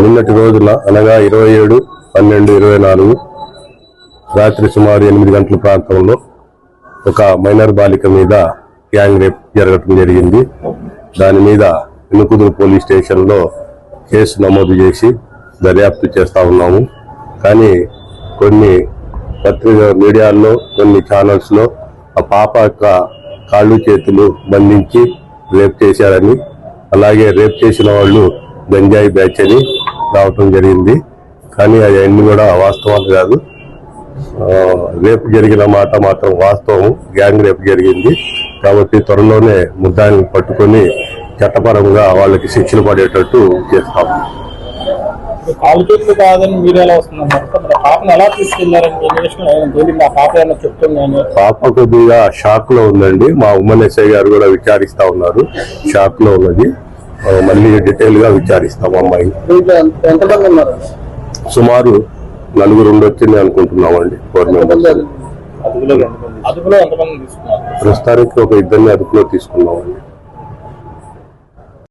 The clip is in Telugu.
నిన్నటి రోజున అనగా 27/12/24 రాత్రి సుమారు 8 గంటల ప్రాంతంలో ఒక మైనర్ బాలిక మీద గ్యాంగ్ రేప్ జరగడం జరిగింది. దాని మీద ఇనుకుదురు పోలీస్ స్టేషన్లో కేసు నమోదు చేసి దర్యాప్తు చేస్తా ఉన్నాము. కానీ కొన్ని మీడియాల్లో కొన్ని ఛానల్స్ లో ఆ పాప యొక్క కాళ్ళు చేతులు బంధించి రేప్ చేశారని, అలాగే రేప్ చేసిన వాళ్ళు గంజాయి బ్యాచ్ అని రావటం జరిగింది. కానీ అవన్నీ కూడా వాస్తవాలు కాదు. రేపు జరిగిన మాట మాత్రం వాస్తవం. గ్యాంగ్ రేపు జరిగింది కాబట్టి త్వరలోనే ముద్దాయిల్ని పట్టుకొని చట్టపరంగా వాళ్ళకి శిక్షలు పడేటట్టు చేస్తాం. కాలు చేతులు కాదని మీరు ఎలా వస్తున్నారు? పాపను ఎలా తీసుకెళ్లారని పాప కొద్దిగా షాక్ లో ఉందండి. మా ఉమ్మన్ ఎస్ఐ గారు కూడా విచారిస్తా ఉన్నారు. షాక్ లో ఉన్నది. మళ్ళీ డీటెయిల్ గా విచారిస్తాం. అమ్మాయి సుమారు 4 ఉండొచ్చింది అనుకుంటున్నామండి. ప్రస్తుతానికి ఒక 2 అదుపులో తీసుకున్నామండి.